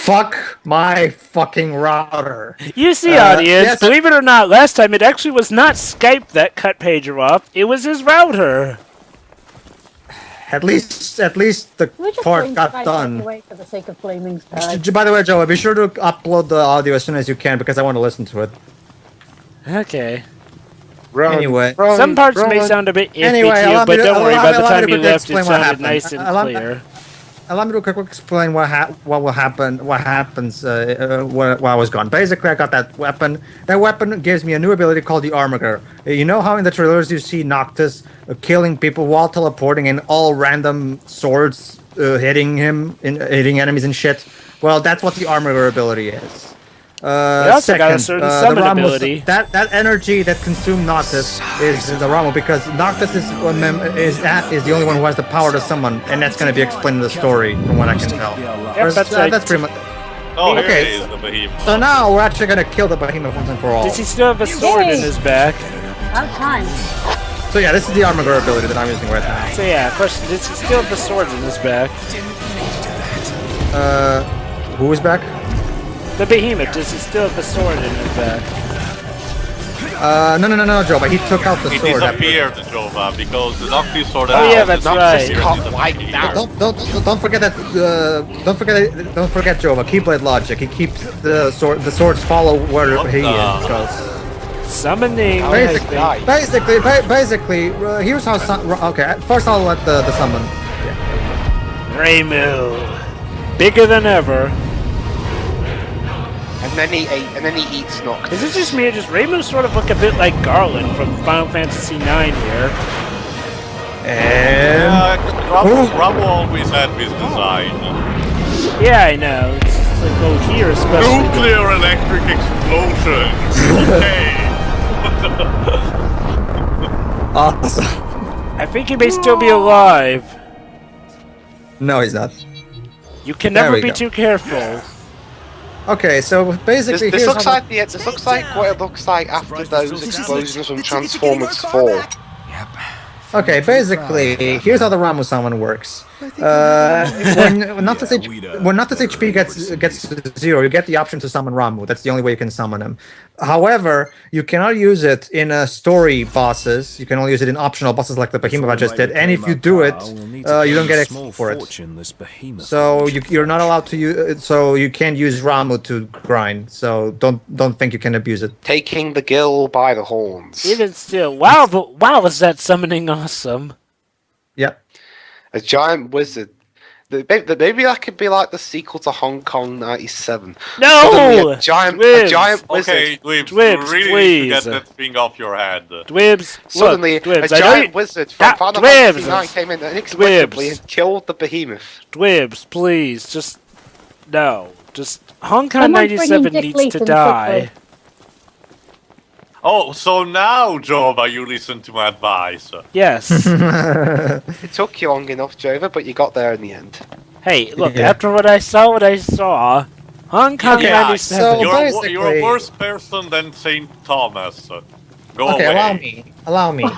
Fuck my fucking router. You see, audience, believe it or not, last time it actually was not Skype that cut Pedro off. It was his router. At least the part got done. Anyway, for the sake of blaming By the way, Joe, be sure to upload the audio as soon as you can because I want to listen to it. Okay. Anyway, some parts may sound a bit iffy to you, but don't worry. By the time you left, it sounded nice and clear. Allow me to quickly explain what will happen. What happens while I was gone. Basically, I got that weapon. That weapon gives me a new ability called the Armiger. You know how in the trailers you see Noctis killing people while teleporting and all random swords hitting enemies and shit. Well, that's what the Armiger ability is. Also got a certain summon ability. That energy that consumed Noctis is the Ramo because Noctis is the only one who has the power to summon, and that's going to be explained in the story from what I can tell. Yep, that's pretty much. Oh, okay, here it is, the Behemoth. So now we're actually going to kill the Behemoth once and for all. Does he still have a sword in his back? About time. So yeah, this is the Armiger ability that I'm using right now. So yeah, question: does he still have the sword in his back? Who is back? The Behemoth, does he still have the sword in his back? No, Jova. He took out the sword. It disappeared, Jova, because the Noctis sword. Oh yeah, that's right. Don't forget that. Don't forget Jova. Keyblade logic. He keeps the sword. The swords follow where he goes. Summoning. Basically, here's how. Okay, first I'll let the summon. Yeah. Raymu, bigger than ever. And then he eats Noctis. Is it just me or just Raymu sort of look a bit like Garland from Final Fantasy IX here? And Ramo always had this design. Yeah, I know. It's just like, oh, here especially. Nuclear electric explosions. Okay. awesome. I think he may still be alive. No, he's not. You can never be too careful. Okay, so basically, this looks like what it looks like after those explosions from Transformers 4. Okay, basically, here's how the Ramu summon works. When Noctis HP gets to 0, you get the option to summon Ramu. That's the only way you can summon him. However, you cannot use it in story bosses. You can only use it in optional bosses like the Behemoth I just did. And if you do it, you don't get XP for it. So you're not allowed to use it. So you can't use Ramu to grind. So don't think you can abuse it. Taking the gill by the horns. Even still, wow, is that summoning awesome? Yep. A giant wizard. Maybe that could be like the sequel to Hong Kong 97. No! A giant Okay, wizard. Dwibs, Dwibs, you really please. need to get that thing off your head. Dwibs, Suddenly, look, Dwibs, a giant wizard from Final Fantasy Dwibs. 9 came in inexplicably and killed the Behemoth. Dwibs, please, just no. Just Hong Kong 97 needs to die. Oh, so now, Jova, you listen to my advice. Yes. It took you long enough, Jova, but you got there in the end. Hey, look, after what I saw, Hong Kong 97. So you're a worse person than Saint Thomas. Go away. Allow me.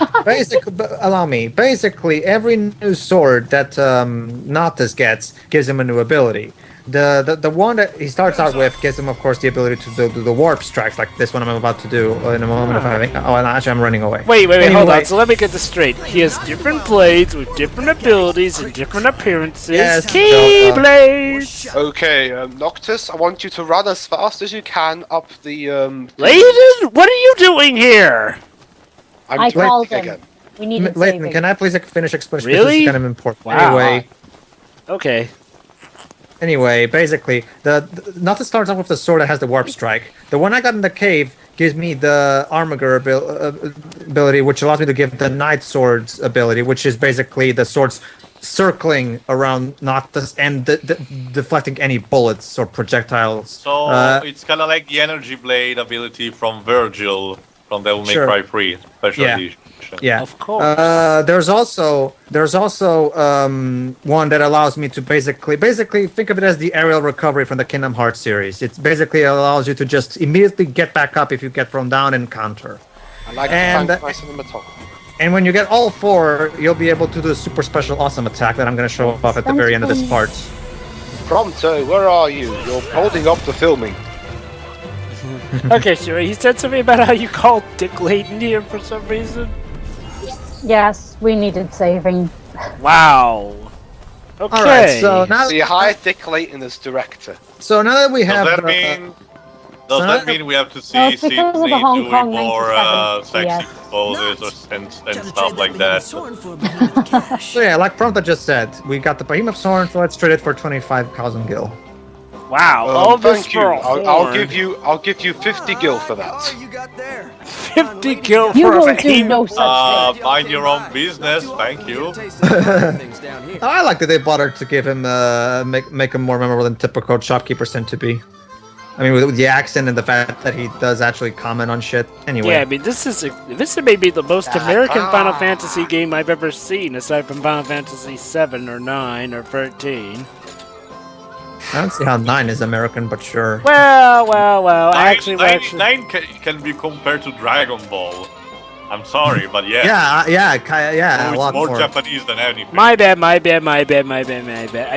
Basically, every new sword that Noctis gets gives him a new ability. The one that he starts out with gives him, of course, the ability to do the warp strikes, like this one I'm about to do in a moment. And actually, I'm running away. Wait, hold on. So let me get this straight. He has different blades with different abilities and different appearances. Yes, Keyblades! Okay, Noctis, I want you to run as fast as you can up the... Layden, what are you doing here? I called him. We need to save him. Can I please finish explaining? Really? This is kind of important. Wow. Anyway. Anyway, basically, the Noctis starts off with the sword that has the warp strike. The one I got in the cave gives me the Armiger ability, which allows me to give the Knight Sword's ability, which is basically the swords circling around Noctis and deflecting any bullets or projectiles. So it's kind of like the Energy Blade ability from Virgil from Devil May Cry 3 Special Edition. Yeah, of course. There's also one that allows me to basically think of it as the aerial recovery from the Kingdom Hearts series. It basically allows you to just immediately get back up if you get thrown down and counter. I like the cinematography. And when you get all 4, you'll be able to do a super special awesome attack that I'm going to show off at the very end of this part. Prompto, where are you? You're holding up the filming. Okay, sure. He said something about how you called Dick Layton here for some reason. Yes, we needed saving. Wow. Okay. All right, so now So you hired Dick Layton as director. So now that we have, Does that mean we have to see No, it's because of the Sydney Hong doing Kong more 97, sexy yes. poses and stuff like that? so yeah, like Prompto just said, we got the Behemoth Sword, so let's trade it for 25,000 gil. Wow, all this Thank you. for a I'll give you 50 gil for that. 50 gil You for a will do Behemoth. no such thing. Mind your own business, thank you. I like that they bothered to give him make him more memorable than typical shopkeepers tend to be. I mean, with the accent and the fact that he does actually comment on shit. Anyway. Yeah, I mean, this is maybe the most American Final Fantasy game I've ever seen, aside from Final Fantasy 7 or 9 or 13. I don't see how 9 is American, but sure. Well. Actually, Nine can be compared to Dragon Ball. I'm sorry, but yeah. Yeah, So a lot it's more more. Japanese than anything. My bad. I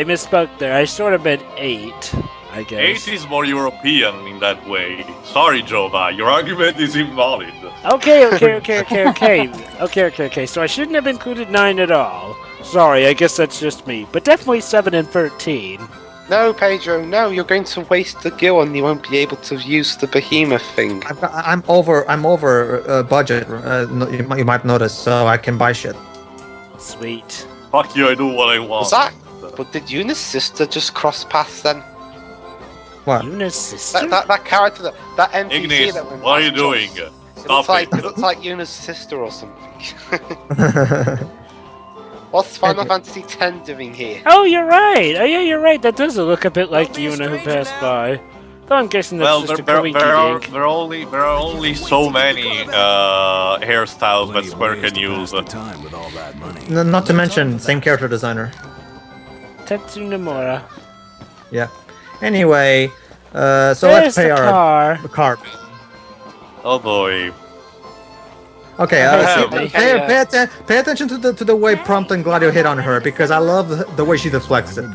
misspoke there. I sort of meant 8, I guess. 8 is more European in that way. Sorry, Jova, your argument is invalid. Okay. So I shouldn't have included 9 at all. Sorry, I guess that's just me. But definitely 7 and 13. No, Pedro, no, you're going to waste the gil and you won't be able to use the Behemoth thing. I'm over budget. You might notice, so I can buy shit. Sweet. Fuck you, I do what I want. Was that? But did you and his sister just cross paths then? What? Yuna's sister? That character, that NPC Ignis, that went what are you past doing? us, Stop it. It looks like Yuna's sister or something. What's Final Fantasy X doing here? Oh, you're right. Oh, yeah, you're right. That does look a bit like Yuna who passed by. Though I'm guessing that's just a coinky dink. there are only so many hairstyles that Square can use. Not to mention, same character designer. Tetsu Nomura. Yeah. Anyway, so There's let's pay the our car. car. Oh boy. Okay, Okay, pay attention to the way Prompto and Gladio hit on her, because I love the way she deflects it.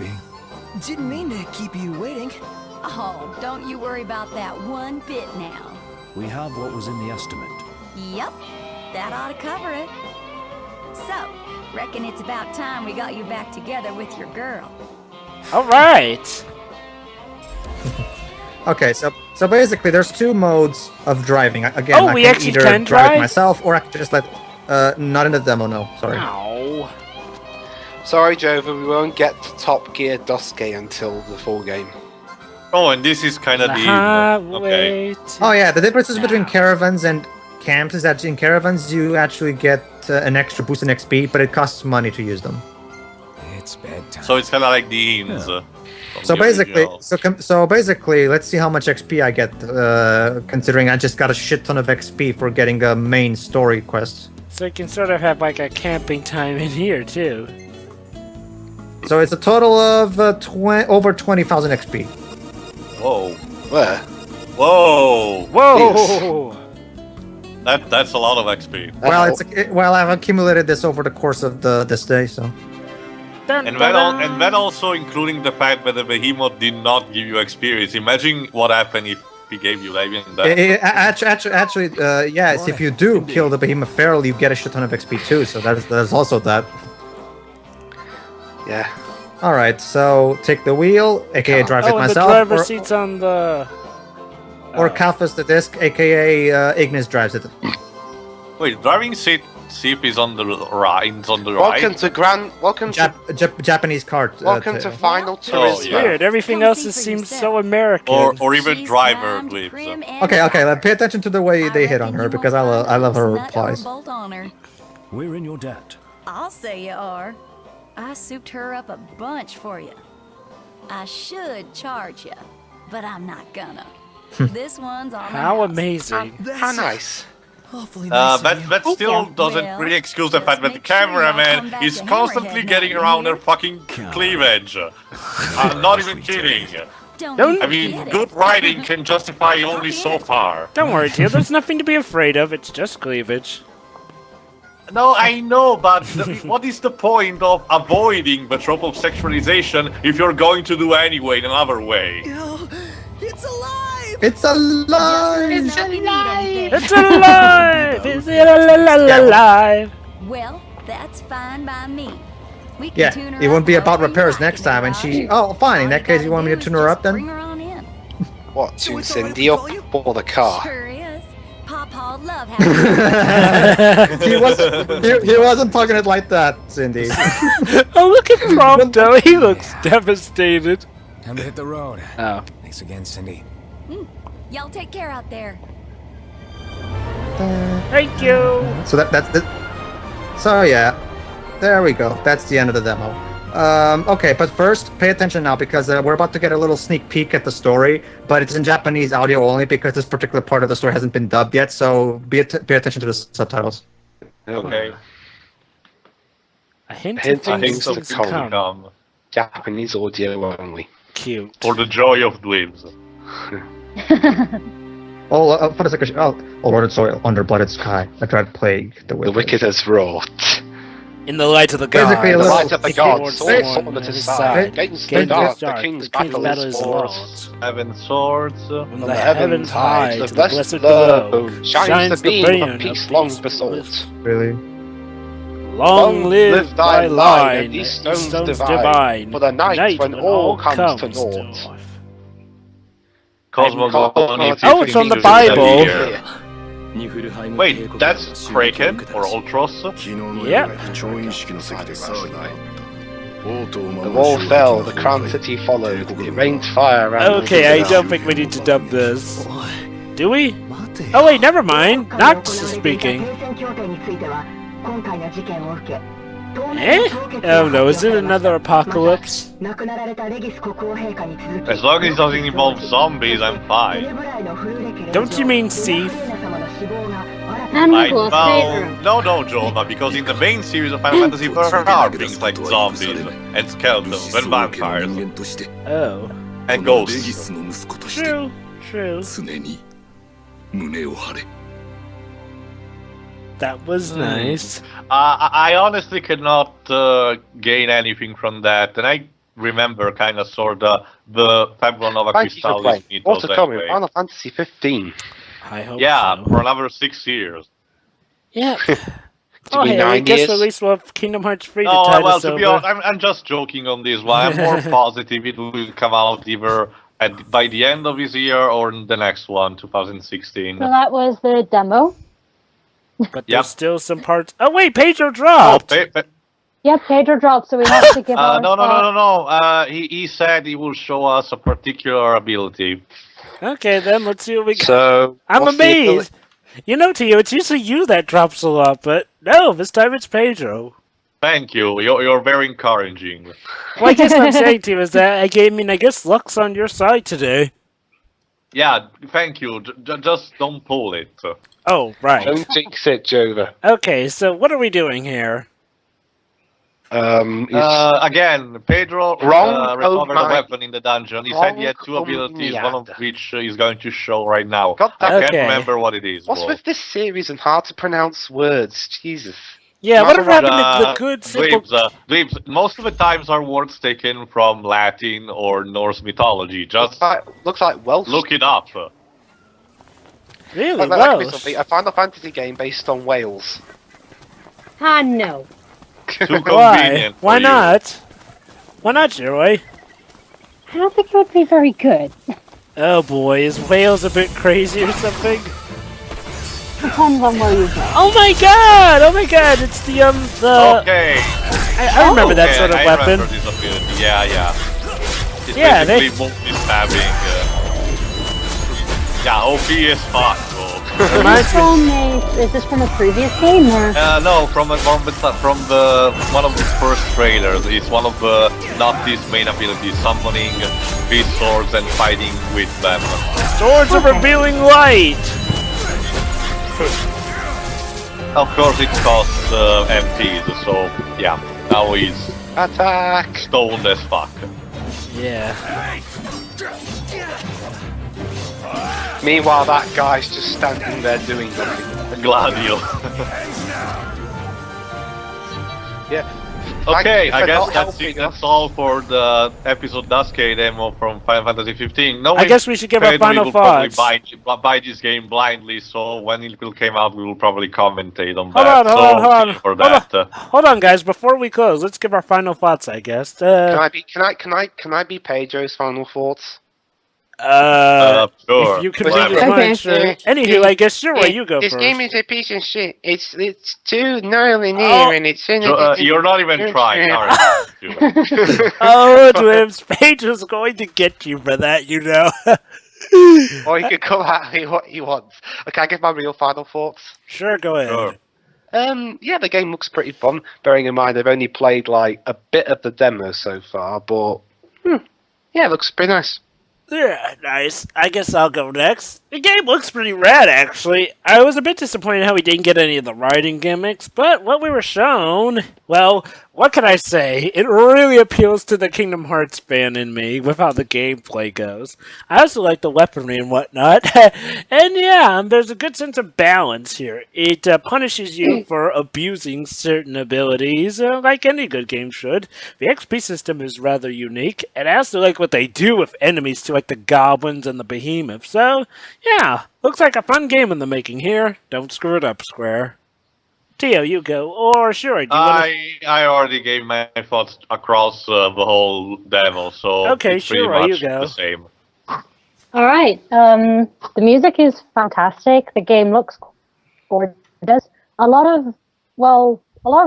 Didn't mean to keep you waiting. Oh, don't you worry about that one bit now. We have what was in the estimate. Yep, that ought to cover it. So, reckon it's about time we got you back together with your girl. Alright. Okay, so basically there's 2 modes of driving. Again, I we can actually either can drive drive? it myself, or I can just let... not in the demo, no. Sorry. Ow. Sorry, Jova, we won't get to Top Gear Duscae until the full game. Oh, and this is kind of the... Okay. Oh yeah, the differences between caravans and camps is that in caravans you actually get an extra boost in XP, but it costs money to use them. It's bedtime. So it's kind of like the inns. So basically, let's see how much XP I get, considering I just got a shit ton of XP for getting a main story quest. So you can sort of have like a camping time in here too. So it's a total of over 20,000 XP. Whoa. Where? Whoa. Whoa! That's a lot of XP. Well, I've accumulated this over the course of this day, so. And that also including the fact that the Behemoth did not give you experience. Imagine what happened if he gave you even that. Actually, yes, if you do kill the Behemoth fairly, you get a shit ton of XP too, so there's also that. Yeah. Alright, so take the wheel, aka drive it and myself. the driver's seat's on the... Or Kalphas the disc, aka Ignis drives it. Wait, driving seat is on the right. Welcome to Japanese cart. Welcome to Final Turismo. Oh, yeah. Weird, everything else seems so American. Or even driver lips. Okay, pay attention to the way they hit on her, because I love her replies. We're in your debt. I'll say you are. I souped her up a bunch for you. I should charge you, but I'm not gonna. This one's on How the house. amazing. How nice. Awfully nice of you. That still doesn't really excuse the fact that the cameraman is constantly getting around her fucking cleavage. I'm not even kidding. Don't I mean, good writing can justify only so far. Don't worry, Teal, there's nothing to be afraid of, it's just cleavage. No, I know, but what is the point of avoiding the trope of sexualization if you're going to do anyway in another way? Oh, it's alive! It's alive! It's alive! It's alive! Is it alive? Well, that's fine by me. We can Yeah, tune her it won't up be however about you repairs like next it, time, and Roddy. she... Oh, fine, in that case you want me to tune her up Bring then? her on in. What, So tune it's all right Cindy to up call you? or the car? Sure is. Papa love having he wasn't talking it like that, Cindy. Oh, look at Prompto. He looks devastated. Time to hit the road. Oh. Thanks again, Cindy. Y'all take care out there. Thank you. So that's the... So yeah, there we go. That's the end of the demo. Okay, but first, pay attention now because we're about to get a little sneak peek at the story, but it's in Japanese audio only because this particular part of the story hasn't been dubbed yet, so pay attention to the subtitles. Okay. A hint Hint of of things things to to come. Come. Japanese audio only. Cute. For the joy of dweebs. Oh, for the second, eroded soil, under-blooded sky, a dread plague, the The wicked has wrought. In the light of the gods. Basically, a The little- light of the gods, sword at his side. Against the dark, the king's battle is lost. 7 swords. When On the heavens high, to the blessed below below, shines the beam beacon of peace of long peace besought. Really? Long live thy line, and these stones stones divine, divine, for the night when all comes to naught. Cosmogony. Oh, it's from the Bible. Wait, that's Kraken or Ultros? Yep. The wall fell, the crown city followed, it rained fire around. Okay, I don't think we need to dub this. Do we? Oh wait, never mind. Noctis is speaking. Eh? Oh no, is it another apocalypse? As long as it doesn't involve zombies, I'm fine. Don't you mean Steve? No, Jonah, because in the main series of Final Fantasy there are things like zombies and skeletons and vampires Oh. and ghosts. True, true. That was nice. I honestly cannot gain anything from that, and I remember kind of sorta the February Nova Thank you for Crystallis playing. mythos What's coming? anyway. Final Fantasy 15. I hope Yeah, so. for another 6 years. Yeah. To Oh, be hey, I 9 guess years. at least we'll have Kingdom Hearts 3 to No, tide well, us to be over. honest, I'm just joking on this one. I'm more positive it will come out either by the end of this year or in the next one, 2016. So that was the demo. But Yep. there's still some parts. Oh wait, Pedro dropped. Yep, Pedro dropped, so we have to give our No. He said he will show us a particular ability. Okay, then let's see what we got. So, I'm what's the amazed. You know, Tio, it's usually you that drops a lot, but no, this time it's Pedro. Thank you. You're very encouraging. Well, I guess what I'm saying to you is that I guess luck's on your side today. Yeah, thank you. Just don't pull it. Oh, right. Don't jinx it, Jova. Okay, so what are we doing here? Again, Pedro recovered a weapon in the dungeon. He said he had 2 abilities, one of which he's going to show right now. God, I Okay. can't remember what it is. What's bro. with this series and hard to pronounce words? Jesus. Yeah, whatever Master happened to the good, simple... Dweebs, most of the times are words taken from Latin or Norse mythology. Just Looks like Welsh. look it up. Really, That could be Welsh? something. A Final Fantasy game based on Wales. Ah, no. Too Why? convenient. Why for you. not? Why not, Joey? I don't think it would be very good. Oh boy, is Wales a bit crazy or something? Depends on where you go. Oh my god, it's the, Okay. I remember that Okay, sort of I weapon. remember this ability. Yeah. It's Yeah, basically multi-stabbing. Yeah, OP as fuck, bro. Reminds me. Is this from a previous game, or? No, from one of the first trailers. It's one of the Noctis main abilities, summoning these swords and fighting with them. Swords of revealing light! Of course, it costs MPs, so yeah. Now he's Attack! stoned as fuck. Yeah. Meanwhile, that guy's just standing there doing nothing. Gladio. Yeah. Okay, I for guess not that's all for the episode Duscae demo from Final Fantasy 15. No, I guess we should give our final will thoughts. probably buy this game blindly, so when it will come out, we will probably commentate on Hold that. on. For that. Hold on, guys. Before we close, let's give our final thoughts. I guess. Can I be Pedro's final thoughts? Sure. If you can Whatever. read his mind, sure. Anywho, I guess sure. You go this first. game is a piece of shit. It's too gnarly near, and it's You're not even trying, are you? Oh, Dwims, Pedro's going to get you for that, you know. Or he could come at me what he wants. Okay, I give my real final thoughts. Sure, go ahead. Sure. Yeah, the game looks pretty fun. Bearing in mind I've only played like a bit of the demo so far, but yeah, it looks pretty nice. Yeah, nice. I guess I'll go next. The game looks pretty rad, actually. I was a bit disappointed how we didn't get any of the riding gimmicks, but what we were shown, well, what can I say? It really appeals to the Kingdom Hearts fan in me with how the gameplay goes. I also like the weaponry and whatnot. And yeah, there's a good sense of balance here. It punishes you for abusing certain abilities, like any good game should. The XP system is rather unique, and I also like what they do with enemies too, like the goblins and the Behemoth. So, yeah, looks like a fun game in the making here. Don't screw it up, Square. Tio, you go. Or sure, do you I already gave my thoughts across the whole demo, so okay, it's pretty sure, much you go. the same. All right. The music is fantastic. The game looks gorgeous. A lot of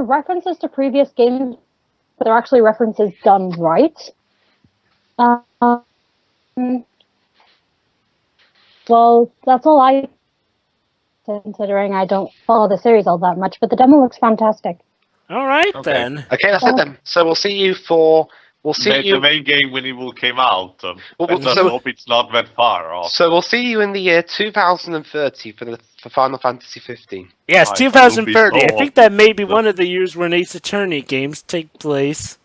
references to previous games, but they're actually references done right. Well, that's all I. Considering I don't follow the series all that much, but the demo looks fantastic. All right, then. Okay, that's it then. So we'll see you. The main game when it will came out. Let's hope it's not that far off. So we'll see you in the year 2030 for Final Fantasy 15. Yes, I 2030. will be so I think that may be one of the years when Ace Attorney games take place.